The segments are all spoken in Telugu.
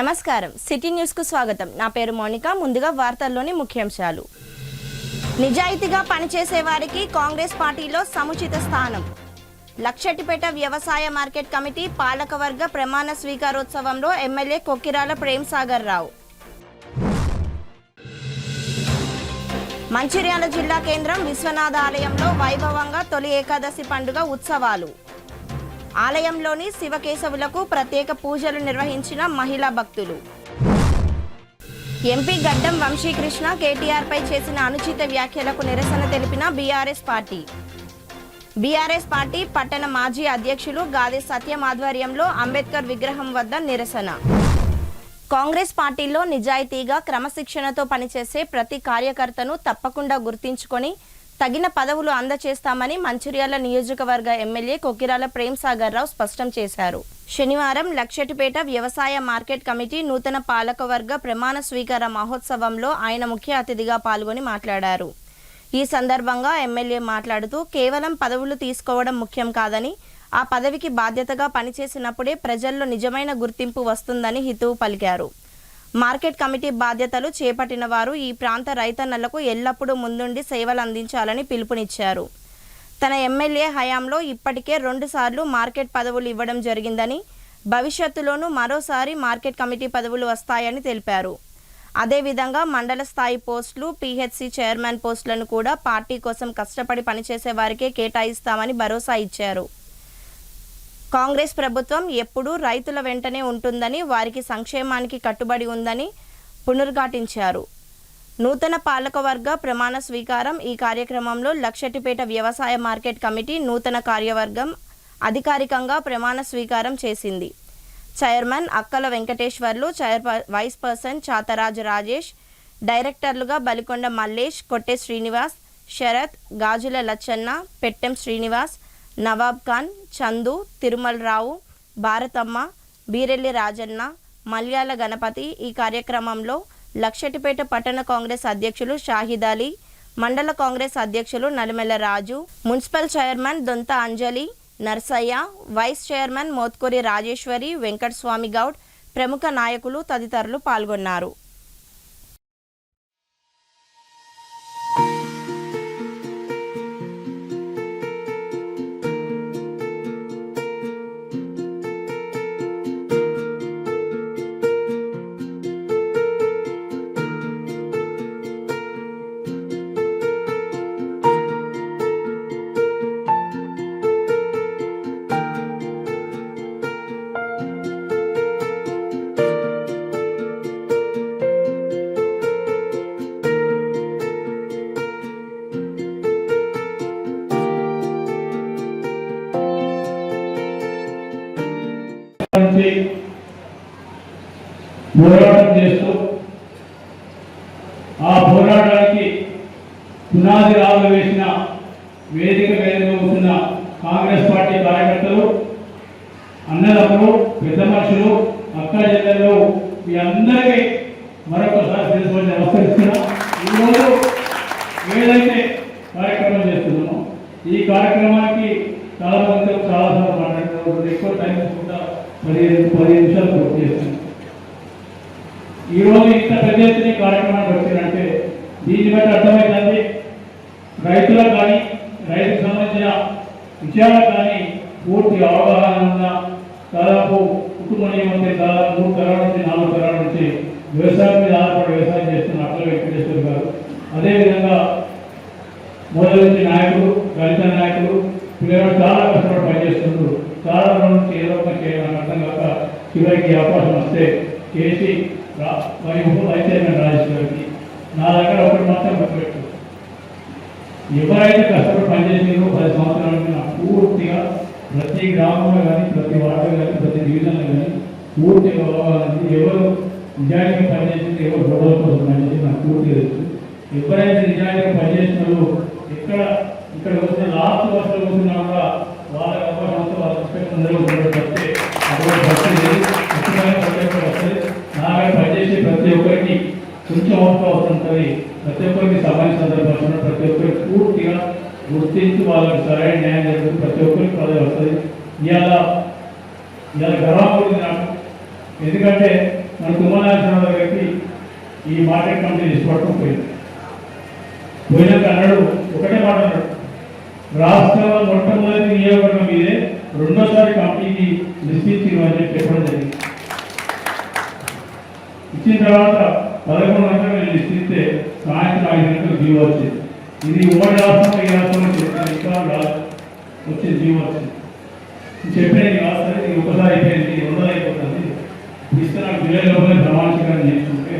నమస్కారం సిటీ న్యూస్ కు స్వాగతం। నా పేరు మోనికా। ముందుగా వార్తల్లోని ముఖ్యాంశాలు। నిజాయితీగా పనిచేసే వారికి కాంగ్రెస్ పార్టీలో సముచిత స్థానం। లక్షటిపేట వ్యవసాయ మార్కెట్ కమిటీ పాలకవర్గ ప్రమాణ స్వీకారోత్సవంలో ఎమ్మెల్యే కొక్కిరాల ప్రేమ్సాగర్ రావు। మంచిర్యాల జిల్లా కేంద్రం విశ్వనాథ ఆలయంలో వైభవంగా తొలి ఏకాదశి పండుగ ఉత్సవాలు। ఆలయంలోని శివకేశవులకు ప్రత్యేక పూజలు నిర్వహించిన మహిళా భక్తులు। ఎంపీ గడ్డం వంశీకృష్ణ కేటీఆర్ పై చేసిన అనుచిత వ్యాఖ్యలకు నిరసన తెలిపిన బీఆర్ఎస్ పార్టీ పట్టణ మాజీ అధ్యక్షులు గాదె సత్యం ఆధ్వర్యంలో అంబేద్కర్ విగ్రహం వద్ద నిరసన। కాంగ్రెస్ పార్టీలో నిజాయితీగా క్రమశిక్షణతో పనిచేసే ప్రతి కార్యకర్తను తప్పకుండా గుర్తించుకొని తగిన పదవులు అందజేస్తామని మంచిర్యాల నియోజకవర్గ ఎమ్మెల్యే కొక్కిరాల ప్రేమ్సాగర్ రావు స్పష్టం చేశారు। శనివారం లక్షటిపేట వ్యవసాయ మార్కెట్ కమిటీ నూతన పాలకవర్గ ప్రమాణ స్వీకార మహోత్సవంలో ఆయన ముఖ్య అతిథిగా పాల్గొని మాట్లాడారు। ఈ సందర్భంగా ఎమ్మెల్యే మాట్లాడుతూ కేవలం పదవులు తీసుకోవడం ముఖ్యం కాదని, ఆ పదవికి బాధ్యతగా పనిచేసినప్పుడే ప్రజల్లో నిజమైన గుర్తింపు వస్తుందని హితవు పలికారు। మార్కెట్ కమిటీ బాధ్యతలు చేపట్టిన వారు ఈ ప్రాంత రైతన్నలకు ఎల్లప్పుడూ ముందుండి సేవలు అందించాలని పిలుపునిచ్చారు। తన ఎమ్మెల్యే హయాంలో ఇప్పటికే 2 సార్లు మార్కెట్ పదవులు ఇవ్వడం జరిగిందని, భవిష్యత్తులోనూ మరోసారి మార్కెట్ కమిటీ పదవులు వస్తాయని తెలిపారు। అదేవిధంగా మండల స్థాయి పోస్టులు, పిహెచ్సి చైర్మన్ పోస్టులను కూడా పార్టీ కోసం కష్టపడి పనిచేసే వారికే కేటాయిస్తామని భరోసా ఇచ్చారు। కాంగ్రెస్ ప్రభుత్వం ఎప్పుడూ రైతుల వెంటనే ఉంటుందని, వారికి సంక్షేమానికి కట్టుబడి ఉందని పునరుద్ఘాటించారు। నూతన పాలకవర్గ ప్రమాణ స్వీకారం ఈ కార్యక్రమంలో లక్షటిపేట వ్యవసాయ మార్కెట్ కమిటీ నూతన కార్యవర్గం అధికారికంగా ప్రమాణ స్వీకారం చేసింది। చైర్మన్ అక్కల వెంకటేశ్వర్లు, వైస్ పర్సన్ చాతరాజు రాజేష్, డైరెక్టర్లుగా బలికొండ మల్లేష్, కొట్టె శ్రీనివాస్, శరత్, గాజుల లచ్చన్న, పెట్టెం శ్రీనివాస్, నవాబ్ ఖాన్, చందు, తిరుమల రావు, భారతమ్మ, బీరెల్లి రాజన్న, మల్యాల గణపతి ఈ కార్యక్రమంలో లక్షటిపేట పట్టణ కాంగ్రెస్ అధ్యక్షులు షాహిద్ అలీ, మండల కాంగ్రెస్ అధ్యక్షులు నలిమెల రాజు, మున్సిపల్ చైర్మన్ దొంత అంజలి, నర్సయ్య, వైస్ చైర్మన్ మోత్కూరి రాజేశ్వరి, వెంకటస్వామి గౌడ్, ప్రముఖ నాయకులు తదితరులు పాల్గొన్నారు। పోరాటం చేస్తూ ఆ పోరాటానికి పునాది రాళ్ళు వేసిన వేదిక మీద ఉన్న కాంగ్రెస్ పార్టీ కార్యకర్తలు, అన్నదమ్ములు, పెద్ద మనుషులు, అక్క చెల్లెళ్ళు మీ అందరికీ మరొకసారి తెలుసుకొని నమస్కరిస్తున్నా। ఈరోజు ఏదైతే కార్యక్రమం చేస్తున్నామో ఈ కార్యక్రమానికి చాలా మంది చాలాసార్లు మాట్లాడుతున్నారు, ఎక్కువ టైం తీసుకుంటా 15 నిమిషాలు పూర్తి చేస్తున్నాం। ఈరోజు ఇంత పెద్ద ఎత్తున కార్యక్రమానికి వచ్చిందంటే దీన్ని బట్టి అర్థమవుతుంది రైతులకు కానీ, రైతుకు సంబంధించిన విషయాలకు కానీ పూర్తి అవగాహన ఉన్న దాదాపు కుటుంబం ఏమంటే దాదాపు 3 తరాల నుంచి 4 తరాల నుంచి వ్యవసాయం మీద ఆధారపడి వ్యవసాయం చేస్తున్న అక్కల వెంకటేశ్వర గారు, అదేవిధంగా మొదటి నుంచి నాయకులు, దళిత నాయకులు, పిల్లలు చాలా కష్టపడి పనిచేస్తున్నారు। చాలా రోజుల నుంచి ఏదో ఒక చేయాలని అర్థం కాక చివరికి అవకాశం వస్తే చేసి మరి అయితే రాజేష్ గారికి నా దగ్గర ఒకటి మాత్రం గుర్తుపెట్టు, ఎవరైతే కష్టపడి పనిచేసారో 10 సంవత్సరాల నుంచి నాకు పూర్తిగా ప్రతి గ్రామంలో కానీ, ప్రతి వార్డులో కానీ, ప్రతి డివిజన్లో కానీ పూర్తిగా అవగాహన, ఎవరు నిజాయితీగా పనిచేసింది, ఎవరు గొడవల కోసం పనిచేసి నాకు పూర్తిగా తెలుసు। ఎవరైతే నిజాయితీగా పనిచేస్తున్నారో ఇక్కడ వచ్చిన లాస్ట్ వర్షాలు వచ్చినా కూడా వాళ్ళ అవకాశంతో వాళ్ళ రెస్పెక్ట్ అందరూ వస్తే అటువంటి వస్తుంది। నాగా పనిచేసే ప్రతి ఒక్కరికి కొంచెం అవకాశం ఉంటుంది, ప్రతి ఒక్కరికి సమాన సందర్భాలు ప్రతి ఒక్కరికి పూర్తిగా గుర్తించి వాళ్ళకి సరైన న్యాయం జరుగుతుంది, ప్రతి ఒక్కరికి పదవి వస్తుంది। ఇవాళ గర్వం ఉంది నాకు, ఎందుకంటే మన తుమ్మనాథరావు గారికి ఈ మార్కెట్ కమిటీ తీసుకోవడం పోయింది. పోయినాక అన్నాడు, ఒకటే మాట అన్నాడు, రాష్ట్రంలో మొట్టమొదటి నియోజకవర్గం మీదే, రెండోసారి కమిటీకి లిస్ట్ ఇచ్చింది అని చెప్పి చెప్పడం జరిగింది. ఇచ్చిన తర్వాత 11 గంటలకు లిస్ట్ ఇస్తే సాయంత్రం 5 గంటలకు జీవో వచ్చింది. ఇది ఉమ్మడి రాష్ట్రంలో ఈ రాష్ట్రంలో చెప్పిన ఇంకా వచ్చింది, జీవో వచ్చింది. చెప్పినది కాదు సరే, ఇది ఒకసారి అయిపోయింది, 2 అయిపోతుంది, ఇస్తే నాకు జూలైలోనే ప్రమాణికంగా నేర్చుకుంటే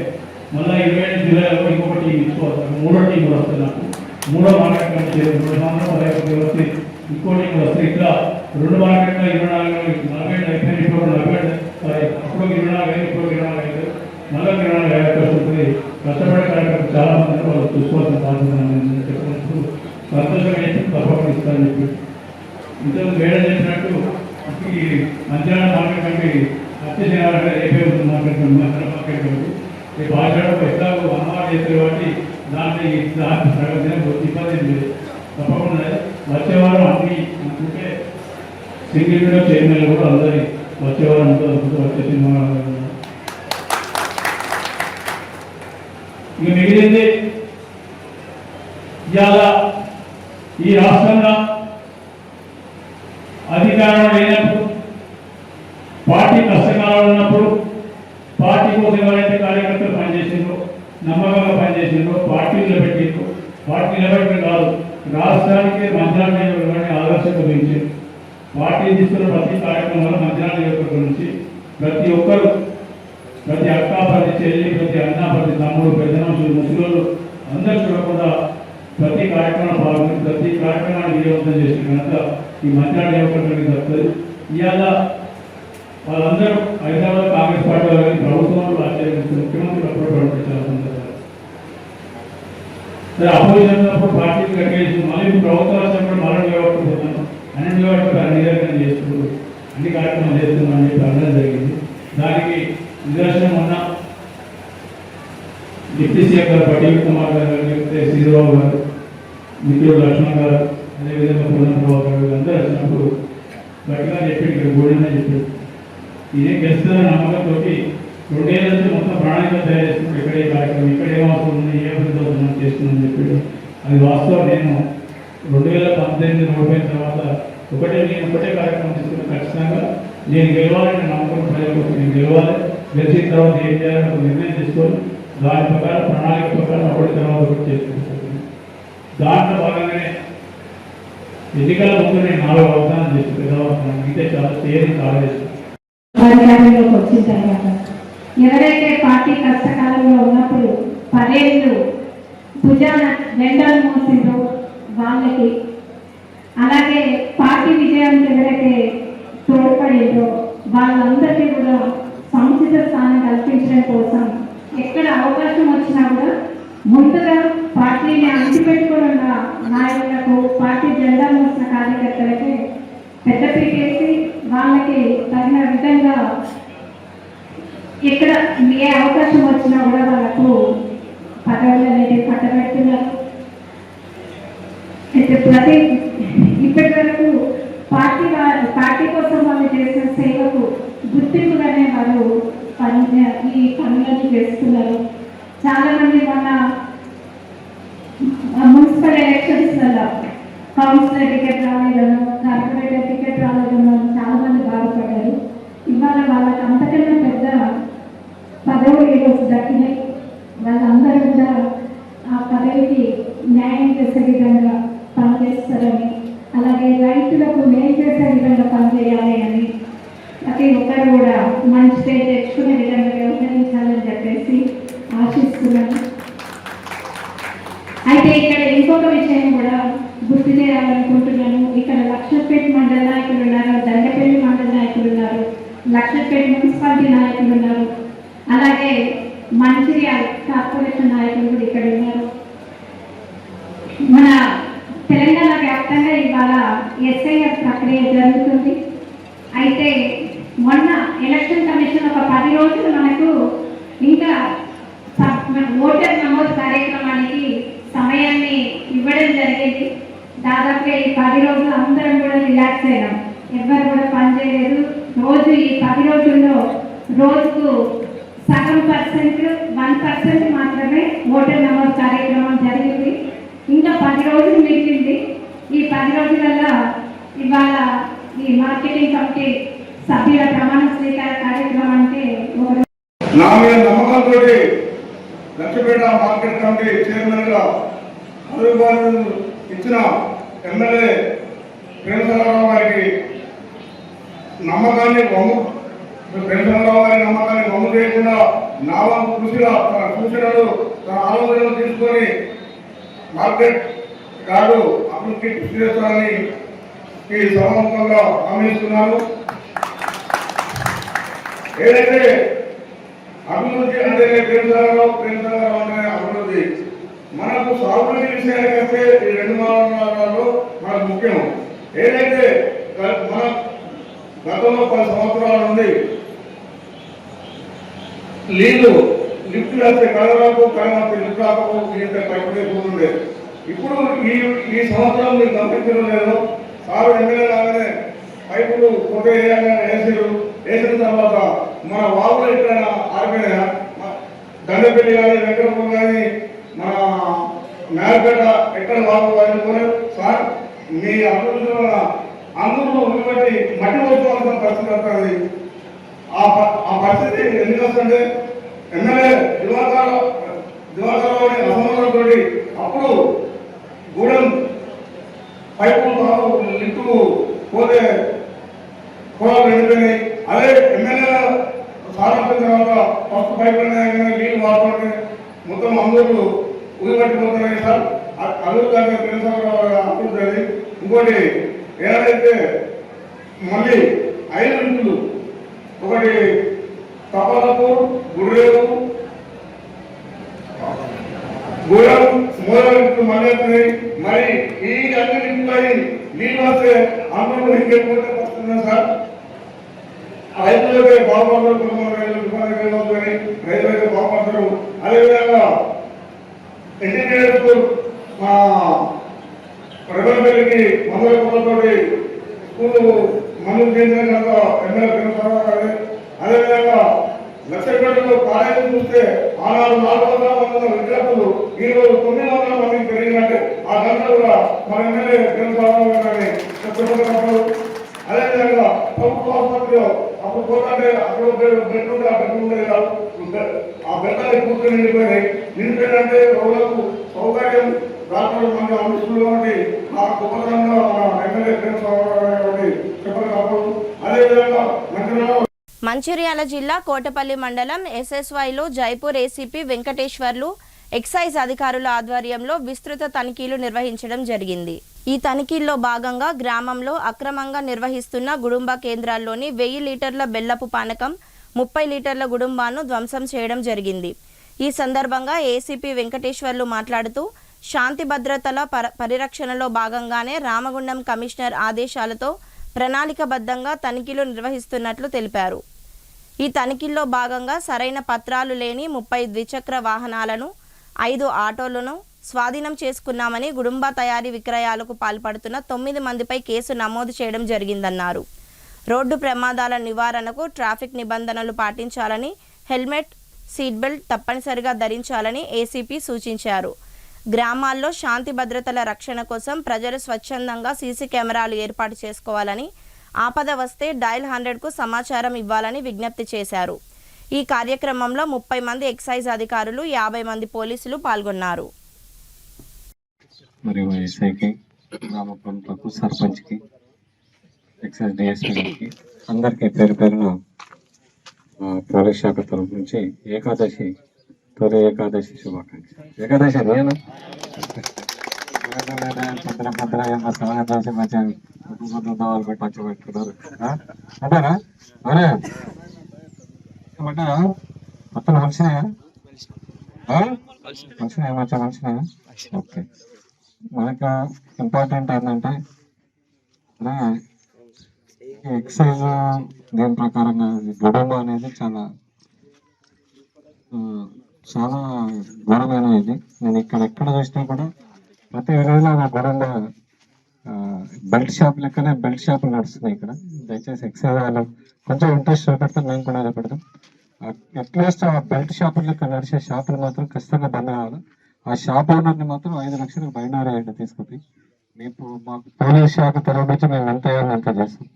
మళ్ళీ 25 జూలైలో ఇంకొక టీం ఇచ్చుకోవచ్చు, 3వ టీం కూడా వస్తుంది. నాకు 3వ మార్కెట్ కమిటీ 2 సంవత్సరాలు వస్తే ఇంకో టీం వస్తే ఇట్లా 2 మార్కెట్లో 24 40 అయిపోయింది. ఇప్పుడు 40 అప్పుడు 24 ఇప్పుడు 24 మళ్ళీ 24 ఉంటుంది. కష్టపడే కార్యక్రమం చాలా మంది వాళ్ళు చూసుకోవాల్సిన బాధ్యత చెప్పినప్పుడు సంతోషంగా చెప్పి తప్పకుండా ఇస్తారని చెప్పి ఇంతకు వేరే చెప్పినట్టు ఈ మధ్యాహ్నం మార్కెట్ కమిటీ అత్యశనాలంటే రేపే ఉంటుంది. మార్కెట్ మార్కెట్ కమిటీ రేపు ఆచరణ ఎట్లాగో అమ్మవారు చేస్తారు కాబట్టి దాంట్లో ప్రగతి ఇబ్బంది లేదు. తప్పకుండా వచ్చేవారం అన్ని అనుకుంటే సింగిల్ విండో చైర్మన్ కూడా అందరి వచ్చేవారం వచ్చే సినిమా ఇక మిగిలింది. ఇవాళ ఈ రాష్ట్రంలో అధికారం లేనప్పుడు, పార్టీ కష్టకాలంలో ఉన్నప్పుడు పార్టీ కోసం ఎవరైతే కార్యకర్తలు పనిచేసిందో, నమ్మకంగా పనిచేసిందో, పార్టీ నిలబెట్టిందో, పార్టీ నిలబెట్టడం కాదు రాష్ట్రానికి మంత్రాల నియోజకవర్గాన్ని ఆదర్శంగా పెంచారు. పార్టీ తీసుకున్న ప్రతి కార్యక్రమంలో మంత్రాల నియోజకవర్గం నుంచి ప్రతి ఒక్కరు, ప్రతి అక్క, ప్రతి చెల్లి, ప్రతి అన్న, ప్రతి తమ్ముడు, పెద్ద మనుషులు, ముసలోళ్ళు అందరూ చూడకుండా ప్రతి కార్యక్రమంలో పాల్గొని ప్రతి కార్యక్రమాన్ని విజయవంతం చేసిన కనుక ఈ మంత్రాల నియోజకవర్గానికి దక్కుతుంది. ఇవాళ వాళ్ళందరూ హైదరాబాద్ కాంగ్రెస్ పార్టీ వాళ్ళని ప్రభుత్వంలో ఆశ్చర్యపడుతుంది. ముఖ్యమంత్రి అప్పుడు ప్రవర్తించారు సందర్భాలు సరే అపోజిషన్ ఉన్నప్పుడు పార్టీకి కట్టేసి మళ్ళీ ప్రభుత్వం వచ్చినప్పుడు మరో నిలబడుతున్నాను, అన్ని నిలబడుతూ అన్ని దగ్గర చేస్తున్నారు, అన్ని కార్యక్రమాలు చేస్తున్నాం అని చెప్పి అనడం జరిగింది. దానికి నిదర్శనం ఉన్న డిప్యూటీ సీఎం గారు పటేల్ కుమార్ గారు, లేకపోతే శ్రీరావు గారు, మిత్రుడు లక్ష్మణ్ గారు, అదేవిధంగా పూర్ణప్రభావ్ గారు అందరూ వచ్చినప్పుడు గట్టిగా చెప్పి ఇక్కడ గూడనే చెప్పారు. ఇదే గెలుస్తుందని నమ్మకంతో 2 ఏళ్ళ నుంచి మొత్తం ప్రణాళిక తయారు చేస్తున్నారు. ఇక్కడే కార్యక్రమం, ఇక్కడ ఏం అవసరం ఉంది, ఏ అభివృద్ధి అవుతుందని చేస్తుందని చెప్పాడు. అది వాస్తవం. నేను 2019 ఓడిపోయిన తర్వాత నేను ఒకటే కార్యక్రమం తీసుకున్న, ఖచ్చితంగా నేను గెలవాలని నమ్మకం ప్రజలకు, నేను గెలవాలి, గెలిచిన తర్వాత ఏం చేయాలని ఒక నిర్ణయం తీసుకొని దాని ప్రకారం ప్రణాళిక ప్రకారం ఒకటి తర్వాత ఒకటి చేసుకుంటాను. దాంట్లో భాగంగానే ఎన్నికల ముందు నేను 4 వాగ్దానాలు చేసి పెద్దవాగ్దానం మిగతా చాలా చేయని చాలా చేస్తాను. రాజకీయాల్లోకి వచ్చిన తర్వాత ఎవరైతే పార్టీ కష్టకాలంలో ఉన్నప్పుడు 10 ఏళ్ళు భుజాన జెండాలు మోసిందో వాళ్ళకి, అలాగే పార్టీ విజయానికి ఎవరైతే తోడ్పడిందో వాళ్ళందరికీ కూడా సముచిత స్థానం కల్పించడం కోసం ఎక్కడ అవకాశం వచ్చినా కూడా ముందుగా పార్టీని అణిచిపెట్టుకున్న నాయకులకు, పార్టీ జెండా మోసిన కార్యకర్తలకి పెద్దపీటేసి వాళ్ళకి తగిన విధంగా ఎక్కడ ఏ అవకాశం వచ్చినా కూడా వాళ్ళకు పదవులు అనేది పట్టబెడుతున్నారు. అయితే ఇప్పటి వరకు పార్టీ కోసం వాళ్ళు చేసిన సేవకు గుర్తింపుగానే వాళ్ళు ఈ పనులను చేస్తున్నారు. చాలా మంది మన మున్సిపల్ ఎలక్షన్స్లలో కౌన్సిలర్ టికెట్ రాలేదనో, కార్పొరేటర్ టికెట్ రాలేదనో చాలా మంది బాధపడ్డారు. ఇవాళ వాళ్ళకి అంతకన్నా పెద్ద పదవులు ఈరోజు దక్కినాయి. వాళ్ళందరూ కూడా ఆ పదవికి న్యాయం చేసే విధంగా పనిచేస్తారని, అలాగే రైతులకు మేలు చేసే విధంగా పనిచేయాలి అని ప్రతి ఒక్కరు కూడా మంచి పేరు తెచ్చుకునే విధంగా వ్యవహరించాలని చెప్పేసి ఆశిస్తున్నాను. అయితే ఇక్కడ ఇంకొక విషయం కూడా గుర్తు చేయాలనుకుంటున్నాను. ఇక్కడ లక్షపేట మండల నాయకులు ఉన్నారు, దండపల్లి మండల నాయకులు ఉన్నారు, లక్షపేట మున్సిపాలిటీ నాయకులు ఉన్నారు, అలాగే మంచిర్యాల కార్పొరేషన్ నాయకులు కూడా ఇక్కడ ఉన్నారు. మన తెలంగాణ వ్యాప్తంగా ఇవాళ ఎస్ఐఆర్ ప్రక్రియ జరుగుతుంది. అయితే మొన్న ఎలక్షన్ కమిషన్ ఒక 10 రోజులు మనకు ఇంకా ఓటర్ నమోదు కార్యక్రమానికి సమయాన్ని ఇవ్వడం జరిగింది. దాదాపుగా ఈ 10 రోజులు అందరం కూడా రిలాక్స్ అయినాం, ఎవరు కూడా పనిచేయలేదు. రోజు ఈ 10 రోజుల్లో రోజుకు సగం పర్సెంట్ 1% మాత్రమే ఓటర్ నమోదు కార్యక్రమం జరిగింది. ఇంకా 10 రోజులు మిగిలింది. ఈ 10 రోజులలో ఇవాళ ఈ మార్కెటింగ్ కమిటీ సభ్యుల ప్రమాణ స్వీకార కార్యక్రమానికి నా మీద నమ్మకంతో లక్ష్మీపేట మార్కెట్ కమిటీ చైర్మన్ గా అభివృద్ధి ఇచ్చిన ఎమ్మెల్యే ప్రేమచంద్రరావు గారికి నమ్మకాన్ని వమ్ము చేయకుండా నా వంతు కృషిగా తన సూచనలు తన ఆలోచనలు తీసుకొని మార్కెట్ గారు అభివృద్ధి కృషి చేస్తారని ఈ సభాముఖంగా హామీస్తున్నాను. ఏదైతే అభివృద్ధి అంటే ప్రేమచంద్రరావు అంటే అభివృద్ధి మనకు సాగునీటి విషయానికి వస్తే ఈ 2 మండలాల్లో మనకు ముఖ్యం. ఏదైతే మన గతంలో 10 సంవత్సరాల నుండి లిఫ్ట్ వేస్తే కలరాకు లిఫ్ట్ రాకపో ఇంత పైపుండే. ఇప్పుడు ఈ సంవత్సరం మీరు గమనించడం లేదు. సారు ఎమ్మెల్యే లాగానే పైపులు కొత్త వేసిన తర్వాత మన వాగులు ఎక్కడైనా ఆరిపోయినా దండపల్లి కానీ వెంకటపురం కానీ మన మేరపేట ఎక్కడ వాగు వాడుకొని సార్ మీ అభివృద్ధి వల్ల అందరూ బట్టి మట్టి పోసుకోవాల్సిన పరిస్థితి వస్తుంది. ఆ పరిస్థితి ఎందుకు వస్తుంటే ఎమ్మెల్యే దివాకరావు అసమర్థంతో అప్పుడు గూడెం పైపులు లిఫ్ట్ పోతే పొలాలు వెళ్ళిపోయినాయి. అదే ఎమ్మెల్యే సాధించిన తర్వాత ఫస్ట్ పైపులు నీళ్ళు వాడుతుంటే మొత్తం అందరూ ఉరిపట్టిపోతున్నాయి సార్. అభివృద్ధి అభివృద్ధి అది. ఇంకోటి ఏదైతే మళ్ళీ 5 లిఫ్టులు, ఒకటి తపాలపూర్, గుడిరేవు, గూడెం, మూలలిఫ్టులు మళ్ళీ వస్తున్నాయి. మరి ఈ అన్ని లిఫ్టులు అయి నీళ్ళు వస్తే అందరూ ఇంకెక్కువ వస్తుంది సార్. రైతులకే బాగుపడతారు, కుటుంబానికి రైతులకే బాగుపడతారు. అదేవిధంగా ఇంటిగ్రేటెడ్ మా ప్రజలకి 100 కోట్లతో స్కూల్ మందులు చేసిన ఎమ్మెల్యే ప్రేమచంద్రరావు. అదేవిధంగా లక్షపేటలో కాలేజీ చూస్తే ఆనాడు 400 విద్యార్థులు ఈరోజు 900 మందికి పెరిగినట్టే. ఆ గంట కూడా మన ఎమ్మెల్యే ప్రేమచంద్రరావు గారిని చెప్పబడినప్పుడు. అదేవిధంగా ప్రభుత్వ ఆసుపత్రిలో అప్పుడు పోతుంటే అక్కడ బెడ్ ఉంటే ఆ బెడ్ ఉండేది కాదు. ఆ బెడ్లని కూర్చొని నిండిపోయినాయి. నిండిపోయిందంటే రోగులకు సౌకర్యం డాక్టర్లు మన ఆఫీసులో ఉండి ఆ గొప్పతనంగా మన ఎమ్మెల్యే ప్రేమచంద్రరావు చెప్పగలరు. అదేవిధంగా మంచిర్యాల జిల్లా కోటపల్లి మండలం ఎస్ఎస్వైలో జైపూర్ ఏసీపీ వెంకటేశ్వర్లు ఎక్సైజ్ అధికారుల ఆధ్వర్యంలో విస్తృత తనిఖీలు నిర్వహించడం జరిగింది. ఈ తనిఖీల్లో భాగంగా గ్రామంలో అక్రమంగా నిర్వహిస్తున్న గుడుంబా కేంద్రాల్లోని 1000 లీటర్ల బెల్లపు పానకం, 30 లీటర్ల గుడుంబాను ధ్వంసం చేయడం జరిగింది. ఈ సందర్భంగా ఏసీపీ వెంకటేశ్వర్లు మాట్లాడుతూ శాంతి భద్రతల పరిరక్షణలో భాగంగానే రామగుండం కమిషనర్ ఆదేశాలతో ప్రణాళికబద్ధంగా తనిఖీలు నిర్వహిస్తున్నట్లు తెలిపారు. ఈ తనిఖీల్లో భాగంగా సరైన పత్రాలు లేని 30 ద్విచక్ర వాహనాలను, 5 ఆటోలను స్వాధీనం చేసుకున్నామని, గుడుంబా తయారీ విక్రయాలకు పాల్పడుతున్న 9 మందిపై కేసు నమోదు చేయడం జరిగిందన్నారు. రోడ్డు ప్రమాదాల నివారణకు ట్రాఫిక్ నిబంధనలు పాటించాలని, హెల్మెట్, సీట్ బెల్ట్ తప్పనిసరిగా ధరించాలని ఏసీపీ సూచించారు. గ్రామాల్లో శాంతి భద్రతల రక్షణ కోసం ప్రజలు స్వచ్ఛందంగా సీసీ కెమెరాలు ఏర్పాటు చేసుకోవాలని, ఆపద వస్తే డయల్ 100కు సమాచారం ఇవ్వాలని విజ్ఞప్తి చేశారు. ఈ కార్యక్రమంలో 30 మంది ఎక్సైజ్ అధికారులు, 50 మంది పోలీసులు పాల్గొన్నారు. మరియు ఎస్ఐకి, గ్రామ ప్రముఖులకు, సర్పంచ్కి, ఎక్సైజ్ డిఎస్పీకి అందరికీ పేరు పేరున పోలీస్ శాఖ తరఫు నుంచి తొలి ఏకాదశి శుభాకాంక్షలు. ఏకాదశి అదేనా సహాయం చేసి మంచిగా దవాలు పెట్టి మంచిగా పెట్టుకున్నారు అంటారా? అరే ఏమంటారా? మొత్తం కలిసినాయా? మంచిగా మంచిగా ఓకే. మనకు ఇంపార్టెంట్ ఏంటంటే ఎక్సైజ్ దీని ప్రకారంగా గుడుంబ అనేది చాలా ఘోరమైన ఇది. నేను ఎక్కడ చూసినా కూడా ప్రతి రోజులో గుడుంబ బెల్ట్ షాప్ లెక్కనే బెల్ట్ షాపులు నడుస్తున్నాయి ఇక్కడ. దయచేసి ఎక్సైజ్ వాళ్ళు కొంచెం ఇంట్రెస్ట్ చూపెడతాం, మేము కూడా పెడతాం. అట్లీస్ట్ ఆ బెల్ట్ షాపులకు నడిచే షాపులు మాత్రం ఖచ్చితంగా బంద్ కావాలి. ఆ షాప్ ఓనర్ని మాత్రం 5 లక్షలకు బైండ్ అయ్యండి తీసుకుంది. మీకు మాకు పోలీస్ శాఖ తరఫు నుంచి మేము ఎంత వేయాలో అంత చేస్తాం.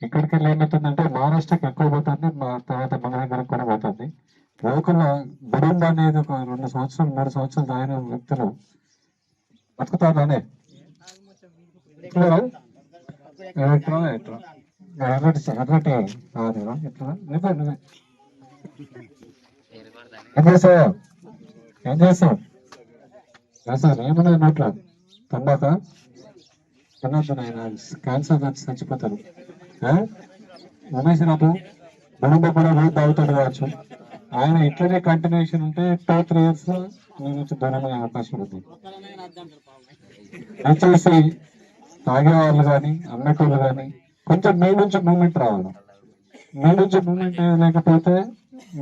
ఇక్కడికి వెళ్ళి ఏమవుతుందంటే మహారాష్ట్రకి ఎక్కువ పోతుంది, మా తర్వాత మన దగ్గరకు కూడా పోతుంది. లోకల్ గుడుంబ అనేది ఒక 2 సంవత్సరాలు 3 సంవత్సరాలు తాగిన వ్యక్తులు బతుకుతానే ఎర్రటి ఎట్లా నువ్వే ఏం చేస్తావు సార్ ఏమన్నా నోట్లో తమ్మాక తినొద్దు నాయన, క్యాన్సర్ వచ్చి చచ్చిపోతారు. ఉమేష్ రాబు గుడుంబ కూడా రోజు తాగుతాడు కావచ్చు. ఆయన ఇట్లనే కంటిన్యూషన్ ఉంటే 2-3 years మీ నుంచి దూరమయ్యే అవకాశం ఉంది. దయచేసి తాగే వాళ్ళు కానీ అమ్మేటోళ్ళు కానీ కొంచెం మీ నుంచి మూమెంట్ రావాలి. మీ నుంచి మూమెంట్ లేకపోతే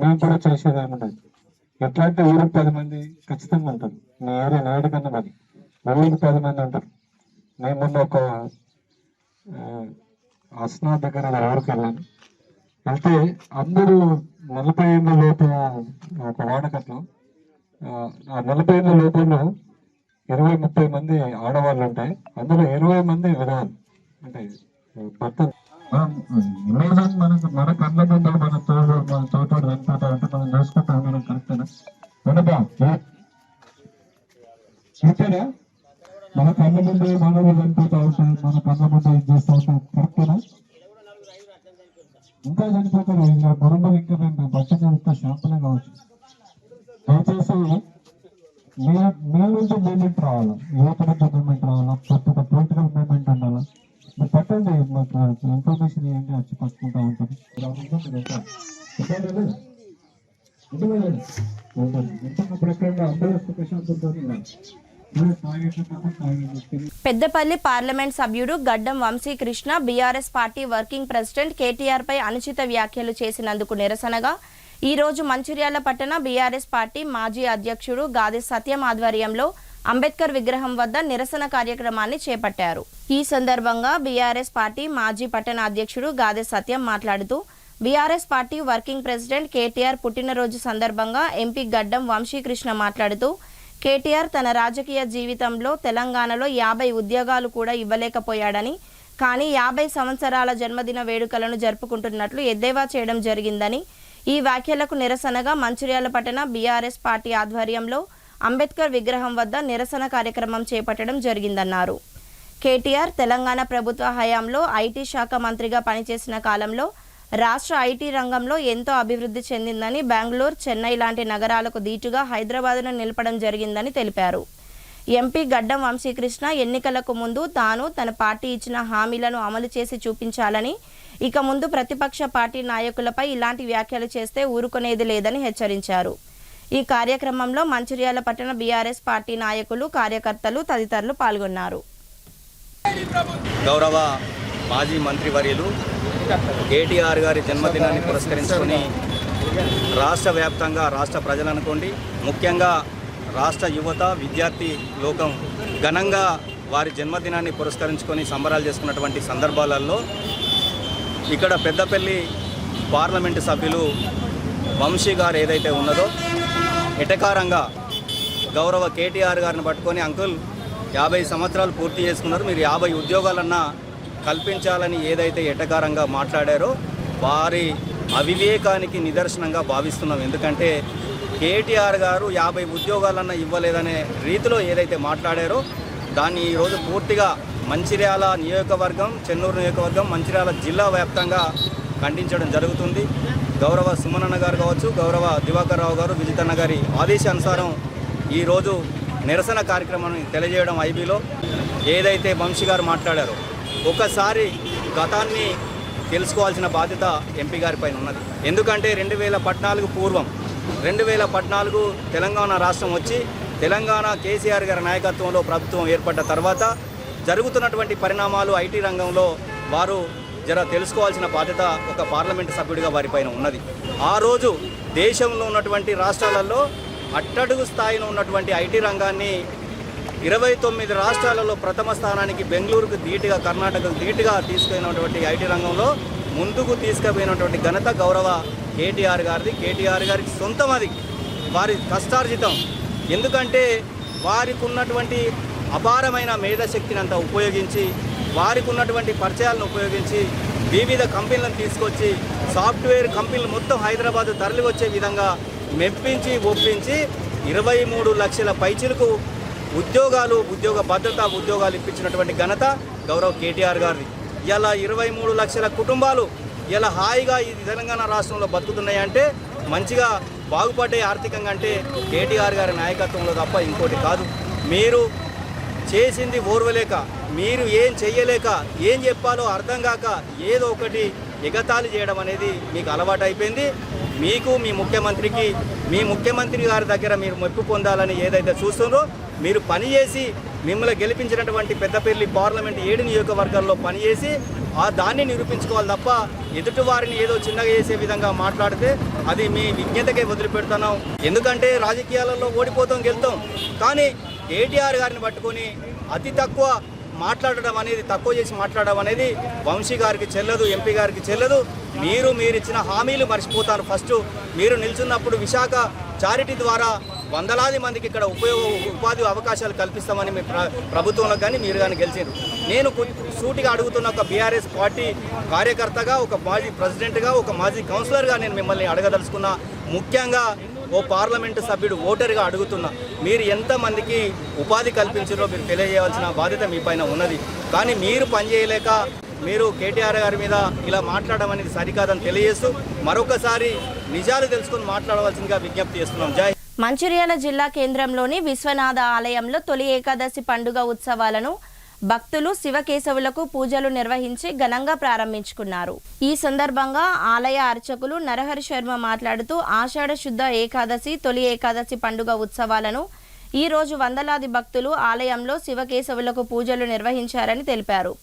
మేము కూడా చేసేది ఏముండదు. ఎట్లా అంటే ఊరికి 10 మంది ఖచ్చితంగా ఉంటారు. మీ ఏరియా 7 కన్నా మరి ఊరికి 10 మంది ఉంటారు. నేను మొన్న ఒక అస్నా దగ్గర ఊరికి వెళ్ళాను. వెళ్తే అందరూ 40 ఏళ్ళ లోపు ఒక వాడకట్లో ఆ 40 ఏళ్ళ లోపల 20-30 మంది ఆడవాళ్ళు ఉంటాయి. అందులో 20 మంది విధవాళ్ళు అంటే భర్త. మనకు మన కళ్ళ ముందు మన తోటోడు వెళ్తాడు అంటే మనం చూసుకుంటాం. మనం కరెక్టేనా చూసారా? మన కళ్ళ ముందు మనలు చనిపోతా ఉంటాయి, మన కళ్ళ ముందు ఇది చేస్తూ ఉంటాం. కరెక్టేనా? ఇంకా చనిపోతారు. ఇంకా కుటుంబాలు ఇంకా మేము బట్టగా ఇంకా షాంపులే కావచ్చు. దయచేసి మీ నుంచి మూమెంట్ రావాలా, యువత నుంచి మూమెంట్ రావాలా, కొత్త పొలిటికల్ మూమెంట్ ఉండాలా. మీరు పట్టండి, మాకు ఇన్ఫర్మేషన్ ఏంటి వచ్చి పట్టుకుంటా ఉంటారు. ఇప్పుడు ఎక్కడ అందరూ ప్రశాంతంతో పెద్దపల్లి పార్లమెంట్ సభ్యుడు Gaddam Vamsikrishna BRS party working president KTR పై అనుచిత వ్యాఖ్యలు చేసినందుకు నిరసనగా ఈ రోజు మంచిర్యాల పట్టణ బీఆర్ఎస్ పార్టీ మాజీ అధ్యక్షుడు గాదె సత్యం ఆధ్వర్యంలో అంబేద్కర్ విగ్రహం వద్ద నిరసన కార్యక్రమాన్ని చేపట్టారు. ఈ సందర్భంగా బీఆర్ఎస్ పార్టీ మాజీ పట్టణ అధ్యక్షుడు గాదె సత్యం మాట్లాడుతూ BRS party working president KTR పుట్టినరోజు సందర్భంగా ఎంపీ గడ్డం వంశీకృష్ణ మాట్లాడుతూ కేటీఆర్ తన రాజకీయ జీవితంలో తెలంగాణలో 50 ఉద్యోగాలు కూడా ఇవ్వలేకపోయాడని, కానీ 50 సంవత్సరాల జన్మదిన వేడుకలను జరుపుకుంటున్నట్లు ఎద్దేవా చేయడం జరిగిందని, ఈ వ్యాఖ్యలకు నిరసనగా మంచిర్యాల పట్టణ బీఆర్ఎస్ పార్టీ ఆధ్వర్యంలో అంబేద్కర్ విగ్రహం వద్ద నిరసన కార్యక్రమం చేపట్టడం జరిగిందన్నారు. కేటీఆర్ తెలంగాణ ప్రభుత్వ హయాంలో ఐటీ శాఖ మంత్రిగా పనిచేసిన కాలంలో రాష్ట్ర ఐటీ రంగంలో ఎంతో అభివృద్ధి చెందిందని, బెంగళూరు, చెన్నై లాంటి నగరాలకు దీటుగా హైదరాబాద్ను నిలపడం జరిగిందని తెలిపారు. ఎంపీ గడ్డం వంశీకృష్ణ ఎన్నికలకు ముందు తాను తన పార్టీ ఇచ్చిన హామీలను అమలు చేసి చూపించాలని, ఇక ముందు ప్రతిపక్ష పార్టీ నాయకులపై ఇలాంటి వ్యాఖ్యలు చేస్తే ఊరుకునేది లేదని హెచ్చరించారు. ఈ కార్యక్రమంలో మంచిర్యాల పట్టణ బీఆర్ఎస్ పార్టీ నాయకులు, కార్యకర్తలు తదితరులు పాల్గొన్నారు. గౌరవ మాజీ మంత్రివర్యులు కేటీఆర్ గారి జన్మదినాన్ని పురస్కరించుకొని రాష్ట్ర వ్యాప్తంగా రాష్ట్ర ప్రజలు అనుకోండి, ముఖ్యంగా రాష్ట్ర యువత విద్యార్థి లోకం ఘనంగా వారి జన్మదినాన్ని పురస్కరించుకొని సంబరాలు చేసుకున్నటువంటి సందర్భాలలో ఇక్కడ పెద్దపల్లి పార్లమెంటు సభ్యులు వంశీ గారు ఏదైతే ఉన్నదో ఎటకారంగా గౌరవ కేటీఆర్ గారిని పట్టుకొని అంకుల్ 50 సంవత్సరాలు పూర్తి చేసుకున్నారు, మీరు 50 ఉద్యోగాలన్నా కల్పించాలని ఏదైతే ఎటకారంగా మాట్లాడారో వారి అవివేకానికి నిదర్శనంగా భావిస్తున్నాం. ఎందుకంటే కేటీఆర్ గారు 50 ఉద్యోగాలన్నా ఇవ్వలేదనే రీతిలో ఏదైతే మాట్లాడారో దాన్ని ఈరోజు పూర్తిగా మంచిర్యాల నియోజకవర్గం, చెన్నూరు నియోజకవర్గం, మంచిర్యాల జిల్లా వ్యాప్తంగా ఖండించడం జరుగుతుంది. గౌరవ సుమనన్న గారు కావచ్చు, గౌరవ దివాకర్ రావు గారు, విజితన్న గారి ఆదేశానుసారం ఈరోజు నిరసన కార్యక్రమాన్ని తెలియజేయడం ఐబీలో ఏదైతే వంశీ గారు మాట్లాడారో ఒకసారి గతాన్ని తెలుసుకోవాల్సిన బాధ్యత ఎంపీ గారి పైన ఉన్నది. ఎందుకంటే 2014 పూర్వం 2014 తెలంగాణ రాష్ట్రం వచ్చి తెలంగాణ కేసీఆర్ గారి నాయకత్వంలో ప్రభుత్వం ఏర్పడ్డ తర్వాత జరుగుతున్నటువంటి పరిణామాలు ఐటీ రంగంలో వారు తెలుసుకోవాల్సిన బాధ్యత ఒక పార్లమెంటు సభ్యుడిగా వారిపైన ఉన్నది. ఆ రోజు దేశంలో ఉన్నటువంటి రాష్ట్రాలలో అట్టడుగు స్థాయిలో ఉన్నటువంటి ఐటీ రంగాన్ని 29 రాష్ట్రాలలో ప్రథమ స్థానానికి బెంగళూరుకు ధీటుగా, కర్ణాటకకు ధీటుగా తీసుకుపోయినటువంటి ఐటీ రంగంలో ముందుకు తీసుకుపోయినటువంటి ఘనత గౌరవ కేటీఆర్ గారిది. కేటీఆర్ గారికి సొంతం అది, వారి కష్టార్జితం. ఎందుకంటే వారికి ఉన్నటువంటి అపారమైన మేధాశక్తిని అంతా ఉపయోగించి, వారికి ఉన్నటువంటి పరిచయాలను ఉపయోగించి వివిధ కంపెనీలను తీసుకొచ్చి సాఫ్ట్వేర్ కంపెనీలు మొత్తం హైదరాబాద్ తరలి వచ్చే విధంగా మెప్పించి ఒప్పించి 23 లక్షల పైచిలకు ఉద్యోగ భద్రత ఉద్యోగాలు ఇప్పించినటువంటి ఘనత గౌరవ్ కేటీఆర్ గారిది. ఇలా 23 లక్షల కుటుంబాలు ఇలా హాయిగా ఈ తెలంగాణ రాష్ట్రంలో బతుకుతున్నాయంటే, మంచిగా బాగుపడ్డే ఆర్థికంగా అంటే కేటీఆర్ గారి నాయకత్వంలో తప్ప ఇంకోటి కాదు. మీరు చేసింది ఓర్వలేక, మీరు ఏం చెయ్యలేక, ఏం చెప్పాలో అర్థం కాక ఏదో ఒకటి ఎగతాళి చేయడం అనేది మీకు అలవాటు అయిపోయింది. మీకు మీ ముఖ్యమంత్రి గారి దగ్గర మీరు మెప్పు పొందాలని ఏదైతే చూస్తుందో, మీరు పనిచేసి మిమ్మల్ని గెలిపించినటువంటి పెద్దపల్లి పార్లమెంట్ 7 నియోజకవర్గాల్లో పనిచేసి దాన్ని నిరూపించుకోవాలి తప్ప ఎదుటి వారిని ఏదో చిన్నగా చేసే విధంగా మాట్లాడితే అది మీ విజ్ఞతకే వదిలిపెడుతున్నాం. ఎందుకంటే రాజకీయాలలో ఓడిపోతాం, గెలుతాం. కానీ కేటీఆర్ గారిని పట్టుకొని అతి తక్కువ మాట్లాడడం అనేది, తక్కువ చేసి మాట్లాడడం అనేది వంశీ గారికి చెల్లదు, ఎంపీ గారికి చెల్లదు. మీరిచ్చిన హామీలు మర్చిపోతారు. ఫస్ట్ మీరు నిల్చున్నప్పుడు విశాఖ చారిటీ ద్వారా వందలాది మందికి ఇక్కడ ఉపాధి అవకాశాలు కల్పిస్తామని మీ ప్రభుత్వంలో కానీ మీరు కానీ గెలిచారు. నేను సూటిగా అడుగుతున్న ఒక బీఆర్ఎస్ పార్టీ కార్యకర్తగా, ఒక మాజీ ప్రెసిడెంట్గా, ఒక మాజీ కౌన్సిలర్గా నేను మిమ్మల్ని అడగదలుచుకున్నా. ముఖ్యంగా ఓ పార్లమెంటు సభ్యుడు ఓటర్గా అడుగుతున్నా, మీరు ఎంతమందికి ఉపాధి కల్పించారో మీరు తెలియజేయాల్సిన బాధ్యత మీ పైన ఉన్నది. కానీ మీరు పనిచేయలేక మీరు కేటీఆర్ గారి మీద ఇలా మాట్లాడడం అనేది సరికాదని తెలియజేస్తూ మరొకసారి నిజాలు తెలుసుకొని మాట్లాడవలసిందిగా విజ్ఞప్తి చేస్తున్నాం. జై. మంచిర్యాల జిల్లా కేంద్రంలోని విశ్వనాథ ఆలయంలో తొలి ఏకాదశి పండుగ ఉత్సవాలను భక్తులు శివకేశవులకు పూజలు నిర్వహించి ఘనంగా ప్రారంభించుకున్నారు. ఈ సందర్భంగా ఆలయ అర్చకులు నరహరి శర్మ మాట్లాడుతూ ఆషాఢ శుద్ధ ఏకాదశి తొలి ఏకాదశి పండుగ ఉత్సవాలను ఈ రోజు వందలాది భక్తులు ఆలయంలో శివకేశవులకు పూజలు నిర్వహించారని తెలిపారు.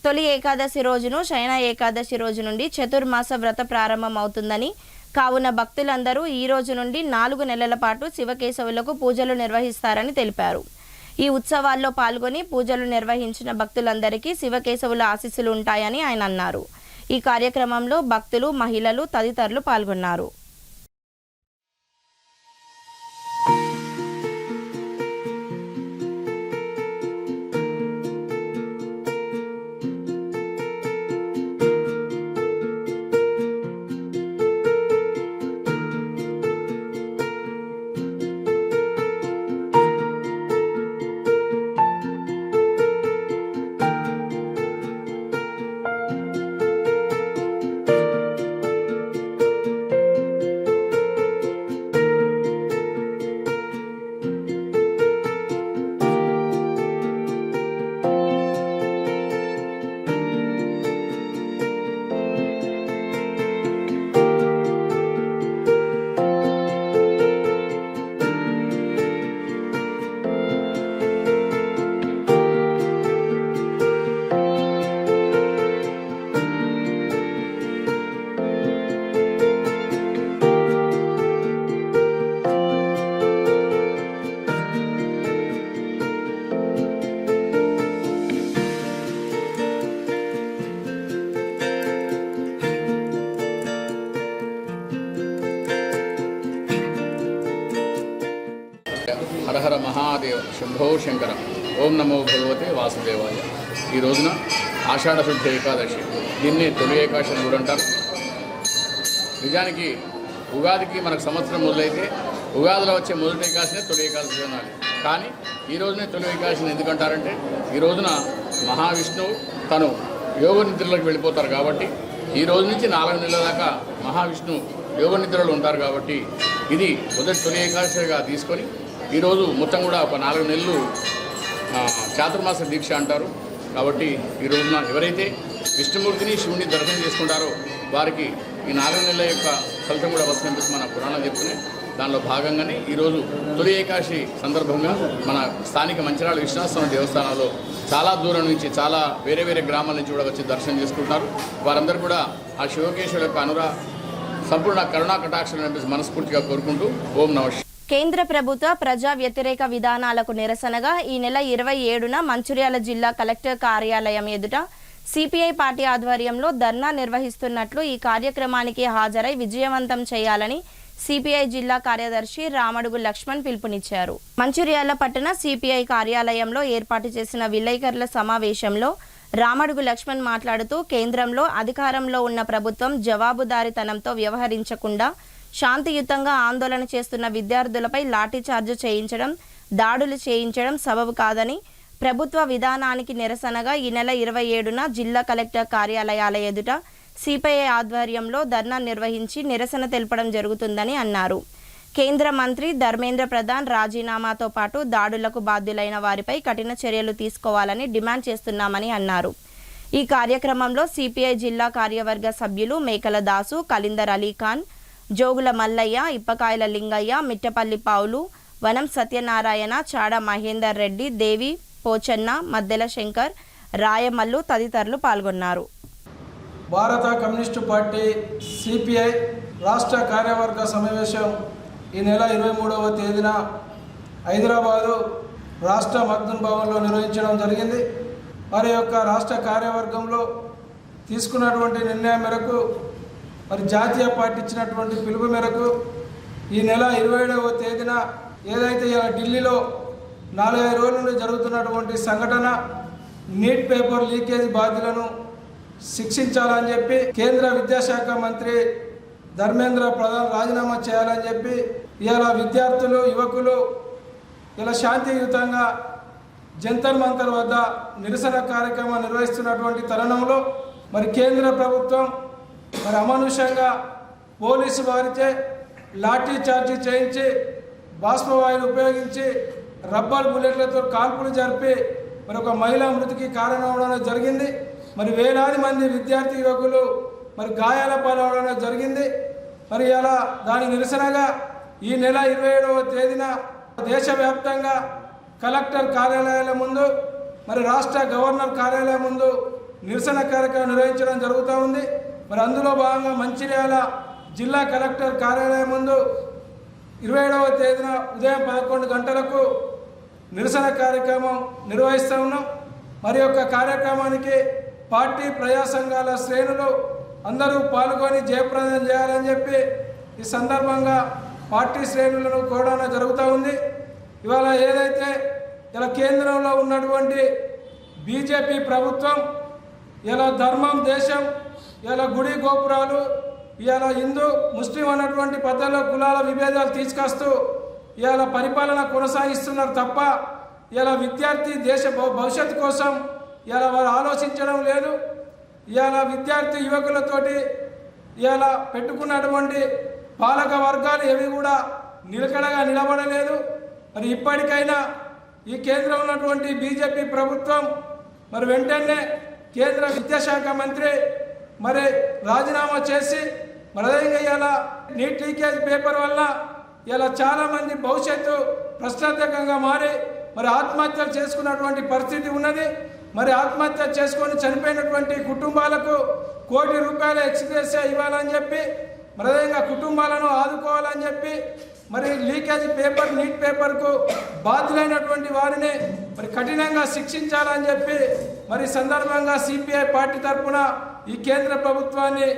తొలి ఏకాదశి రోజును శయన ఏకాదశి రోజు నుండి చతుర్మాస వ్రత ప్రారంభమవుతుందని, కావున భక్తులందరూ ఈ రోజు నుండి 4 నెలల పాటు శివకేశవులకు పూజలు నిర్వహిస్తారని తెలిపారు. ఈ ఉత్సవాల్లో పాల్గొని పూజలు నిర్వహించిన భక్తులందరికీ శివకేశవుల ఆశీస్సులు ఉంటాయని ఆయన అన్నారు. ఈ కార్యక్రమంలో భక్తులు, మహిళలు తదితరులు పాల్గొన్నారు. హర హర మహాదేవ శంభో శంకర. ఓం నమో భగవతే వాసుదేవాయ. ఈ రోజున ఆషాఢ శుద్ధ ఏకాదశి, దీన్నే తొలి ఏకాదశి అని కూడా అంటారు. నిజానికి ఉగాదికి మనకు సంవత్సరం మొదలైతే ఉగాదిలో వచ్చే మొదటి ఏకాదశినే తొలి ఏకాదశి అనాలి. కానీ ఈ రోజునే తొలి ఏకాదశిని ఎందుకంటారంటే, ఈ రోజున మహావిష్ణువు తను యోగ నిద్రలోకి వెళ్ళిపోతారు కాబట్టి, ఈ రోజు నుంచి 4 నెలల దాకా మహావిష్ణువు యోగ నిద్రలో ఉంటారు కాబట్టి, ఇది మొదటి తొలి ఏకాదశిగా తీసుకొని ఈరోజు మొత్తం కూడా ఒక 4 నెలలు చాతుర్మాస దీక్ష అంటారు. కాబట్టి ఈ రోజున ఎవరైతే విష్ణుమూర్తిని, శివుని దర్శనం చేసుకుంటారో వారికి ఈ 4 నెలల యొక్క ఫలితం కూడా వస్తుందని మన పురాణాలు చెప్తున్నాయి. దానిలో భాగంగానే ఈరోజు తొలి ఏకాదశి సందర్భంగా మన స్థానిక మంచిర్యాల విశ్వనాథస్వామి దేవస్థానంలో చాలా దూరం నుంచి, చాలా వేరే వేరే గ్రామాల నుంచి కూడా వచ్చి దర్శనం చేసుకుంటున్నారు. వారందరూ కూడా ఆ శివకేశ్వరుల యొక్క సంపూర్ణ కరుణా కటాక్షం అనిపిస్తూ మనస్ఫూర్తిగా కోరుకుంటూ ఓం నమః. కేంద్ర ప్రభుత్వ ప్రజా వ్యతిరేక విధానాలకు నిరసనగా ఈ నెల 27న మంచిర్యాల జిల్లా కలెక్టర్ కార్యాలయం ఎదుట సిపిఐ పార్టీ ఆధ్వర్యంలో ధర్నా నిర్వహిస్తున్నట్లు ఈ కార్యక్రమానికి హాజరై విజయవంతం చేయాలని సిపిఐ జిల్లా కార్యదర్శి రామడుగు లక్ష్మణ్ పిలుపునిచ్చారు. మంచిర్యాల పట్టణ సిపిఐ కార్యాలయంలో ఏర్పాటు చేసిన విలేకరుల సమావేశంలో రామడుగు లక్ష్మణ్ మాట్లాడుతూ కేంద్రంలో అధికారంలో ఉన్న ప్రభుత్వం జవాబుదారీతనంతో వ్యవహరించకుండా శాంతియుతంగా ఆందోళన చేస్తున్న విద్యార్థులపై లాఠీచార్జ్ చేయించడం, దాడులు చేయించడం సబబు కాదని, ప్రభుత్వ విధానానికి నిరసనగా ఈ నెల 27న జిల్లా కలెక్టర్ కార్యాలయాల ఎదుట సిపిఐ ఆధ్వర్యంలో ధర్నా నిర్వహించి నిరసన తెలపడం జరుగుతుందని అన్నారు. కేంద్ర మంత్రి ధర్మేంద్ర ప్రధాన్ రాజీనామాతో పాటు దాడులకు బాధ్యులైన వారిపై కఠిన చర్యలు తీసుకోవాలని డిమాండ్ చేస్తున్నామని అన్నారు. ఈ కార్యక్రమంలో సిపిఐ జిల్లా కార్యవర్గ సభ్యులు మేకల దాసు, కలిందర్ అలీఖాన్, జోగుల మల్లయ్య, ఇప్పకాయల లింగయ్య, మిట్టపల్లి పావులు, వనం సత్యనారాయణ, చాడ మహేందర్ రెడ్డి, దేవి పోచన్న, మద్దెల శంకర్, రాయమల్లు తదితరులు పాల్గొన్నారు. భారత కమ్యూనిస్టు పార్టీ సిపిఐ రాష్ట్ర కార్యవర్గ సమావేశం ఈ నెల 23వ తేదీన హైదరాబాదు రాష్ట్ర మగ్దున్ భవన్లో నిర్వహించడం జరిగింది. వారి యొక్క రాష్ట్ర కార్యవర్గంలో తీసుకున్నటువంటి నిర్ణయం మేరకు మరి జాతీయ పార్టీ ఇచ్చినటువంటి పిలుపు మేరకు ఈ నెల 27వ తేదీన ఏదైతే ఇలా ఢిల్లీలో 4-5 రోజుల నుండి జరుగుతున్నటువంటి సంఘటన నీట్ పేపర్ లీకేజ్ బాధ్యులను శిక్షించాలని చెప్పి కేంద్ర విద్యాశాఖ మంత్రి ధర్మేంద్ర ప్రధాన్ రాజీనామా చేయాలని చెప్పి ఇలా విద్యార్థులు, యువకులు ఇలా శాంతియుతంగా జంతర్ మంతర్ వద్ద నిరసన కార్యక్రమం నిర్వహిస్తున్నటువంటి తరుణంలో మరి కేంద్ర ప్రభుత్వం మరి అమానుషంగా పోలీసు వారిచే లాఠీ చార్జీ చేయించి బాష్పవాయువును ఉపయోగించి రబ్బర్ బుల్లెట్లతో కాల్పులు జరిపి మరి ఒక మహిళా మృతికి కారణమవడం జరిగింది. మరి వేలాది మంది విద్యార్థి యువకులు మరి గాయాల పాలవడం జరిగింది. మరి అలా దాని నిరసనగా ఈ నెల 27వ తేదీన దేశవ్యాప్తంగా కలెక్టర్ కార్యాలయాల ముందు మరి రాష్ట్ర గవర్నర్ కార్యాలయం ముందు నిరసన కార్యక్రమం నిర్వహించడం జరుగుతూ ఉంది. మరి అందులో భాగంగా మంచిర్యాల జిల్లా కలెక్టర్ కార్యాలయం ముందు 27వ తేదీన ఉదయం 11 గంటలకు నిరసన కార్యక్రమం నిర్వహిస్తూ ఉన్నాం. మరి యొక్క కార్యక్రమానికి పార్టీ ప్రజా సంఘాల శ్రేణులు అందరూ పాల్గొని జయప్రదం చేయాలని చెప్పి ఈ సందర్భంగా పార్టీ శ్రేణులను కోరడం జరుగుతూ ఉంది. ఇవాళ ఏదైతే ఇలా కేంద్రంలో ఉన్నటువంటి బీజేపీ ప్రభుత్వం ఇలా ధర్మం, దేశం, ఇలా గుడి గోపురాలు, ఇలా హిందూ ముస్లిం అన్నటువంటి పద్ధతిలో కులాల విభేదాలు తీసుకొస్తూ ఇలా పరిపాలన కొనసాగిస్తున్నారు తప్ప ఇలా విద్యార్థి దేశ భవిష్యత్తు కోసం ఇలా వారు ఆలోచించడం లేదు. ఇలా విద్యార్థి యువకులతోటి ఇలా పెట్టుకున్నటువంటి పాలక వర్గాలు ఏవి కూడా నిలకడగా నిలబడలేదు. మరి ఇప్పటికైనా ఈ కేంద్రంలో ఉన్నటువంటి బీజేపీ ప్రభుత్వం మరి వెంటనే కేంద్ర విద్యాశాఖ మంత్రి మరి రాజీనామా చేసి మరి అదేవిధంగా ఇలా నీట్ లీకేజ్ పేపర్ వల్ల ఇలా చాలామంది భవిష్యత్తు ప్రశ్నార్థకంగా మారి మరి ఆత్మహత్యలు చేసుకున్నటువంటి పరిస్థితి ఉన్నది. మరి ఆత్మహత్య చేసుకొని చనిపోయినటువంటి కుటుంబాలకు ₹1 కోటి ఎక్స్గ్రేషియా ఇవ్వాలని చెప్పి మరి అదేవిధంగా కుటుంబాలను ఆదుకోవాలని చెప్పి మరి లీకేజ్ పేపర్, నీట్ పేపర్కు బాధ్యులైనటువంటి వారిని మరి కఠినంగా శిక్షించాలని చెప్పి మరి సందర్భంగా సిపిఐ పార్టీ తరఫున ఈ కేంద్ర ప్రభుత్వాన్ని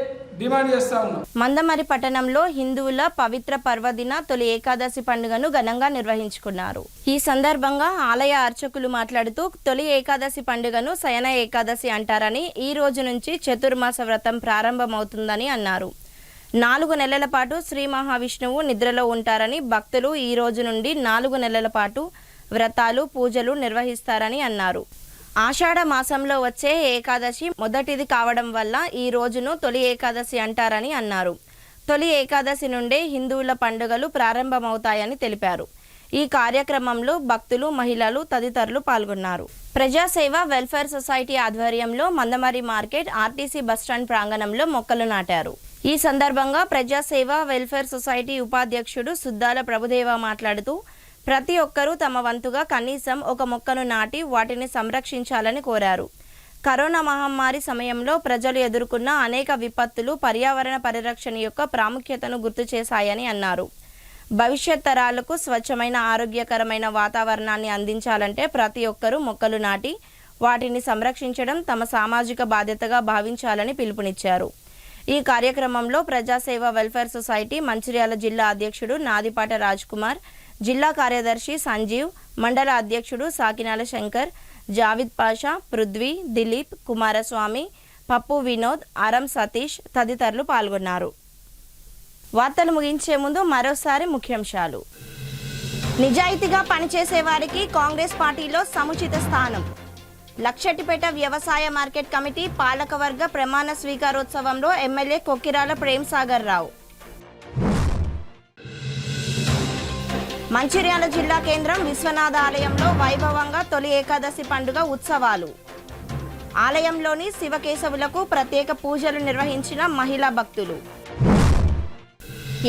డిమాండ్ చేస్తా ఉన్నాం. మందమరి పట్టణంలో హిందువుల పవిత్ర పర్వదిన తొలి ఏకాదశి పండుగను ఘనంగా నిర్వహించుకున్నారు. ఈ సందర్భంగా ఆలయ అర్చకులు మాట్లాడుతూ తొలి ఏకాదశి పండుగను శయన ఏకాదశి అంటారని, ఈ రోజు నుంచి చతుర్మాస వ్రతం ప్రారంభమవుతుందని అన్నారు. 4 నెలల పాటు శ్రీ మహావిష్ణువు నిద్రలో ఉంటారని, భక్తులు ఈ రోజు నుండి 4 నెలల పాటు వ్రతాలు, పూజలు నిర్వహిస్తారని అన్నారు. ఆషాఢ మాసంలో వచ్చే ఏకాదశి మొదటిది కావడం వల్ల ఈ రోజును తొలి ఏకాదశి అంటారని అన్నారు. తొలి ఏకాదశి నుండే హిందువుల పండుగలు ప్రారంభమవుతాయని తెలిపారు. ఈ కార్యక్రమంలో భక్తులు, మహిళలు తదితరులు పాల్గొన్నారు. ప్రజాసేవ వెల్ఫేర్ సొసైటీ ఆధ్వర్యంలో మందమరి మార్కెట్, ఆర్టీసీ బస్టాండ్ ప్రాంగణంలో మొక్కలు నాటారు. ఈ సందర్భంగా ప్రజాసేవ వెల్ఫేర్ సొసైటీ ఉపాధ్యక్షుడు సుద్దాల ప్రభుదేవ మాట్లాడుతూ ప్రతి ఒక్కరూ తమ వంతుగా కనీసం ఒక మొక్కను నాటి వాటిని సంరక్షించాలని కోరారు. కరోనా మహమ్మారి సమయంలో ప్రజలు ఎదుర్కొన్న అనేక విపత్తులు పర్యావరణ పరిరక్షణ యొక్క ప్రాముఖ్యతను గుర్తు చేశాయని అన్నారు. భవిష్యత్ తరాలకు స్వచ్ఛమైన, ఆరోగ్యకరమైన వాతావరణాన్ని అందించాలంటే ప్రతి ఒక్కరూ మొక్కలు నాటి వాటిని సంరక్షించడం తమ సామాజిక బాధ్యతగా భావించాలని పిలుపునిచ్చారు. ఈ కార్యక్రమంలో ప్రజాసేవ వెల్ఫేర్ సొసైటీ మంచిర్యాల జిల్లా అధ్యక్షుడు నాదిపాట రాజ్ కుమార్, జిల్లా కార్యదర్శి సంజీవ్, మండల అధ్యక్షుడు సాకినాల శంకర్, జావిద్ పాషా, పృథ్వీ, దిలీప్, కుమారస్వామి, పప్పు వినోద్, అరం సతీష్ తదితరులు పాల్గొన్నారు. వార్తలు ముగించే ముందు మరోసారి ముఖ్యాంశాలు. నిజాయితీగా పనిచేసే వారికి కాంగ్రెస్ పార్టీలో సముచిత స్థానం. లక్షటిపేట వ్యవసాయ మార్కెట్ కమిటీ పాలకవర్గ ప్రమాణ స్వీకారోత్సవంలో ఎమ్మెల్యే కొక్కిరాల ప్రేమ్సాగర్ రావు. మంచిర్యాల జిల్లా కేంద్రం విశ్వనాథ ఆలయంలో వైభవంగా తొలి ఏకాదశి పండుగ ఉత్సవాలు. ఆలయంలోని శివకేశవులకు ప్రత్యేక పూజలు నిర్వహించిన మహిళా భక్తులు.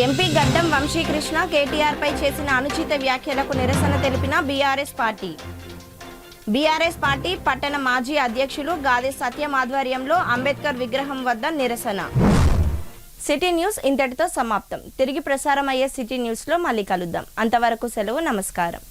ఎంపీ గడ్డం వంశీకృష్ణ కేటీఆర్పై చేసిన అనుచిత వ్యాఖ్యలకు నిరసన తెలిపిన బీఆర్ఎస్ పార్టీ పట్టణ మాజీ అధ్యక్షులు గాదే సత్యం ఆధ్వర్యంలో అంబేద్కర్ విగ్రహం వద్ద నిరసన. సిటీ న్యూస్ ఇంతటితో సమాప్తం. తిరిగి ప్రసారం అయ్యే సిటీ న్యూస్లో మళ్ళీ కలుద్దాం. అంతవరకు సెలవు. నమస్కారం.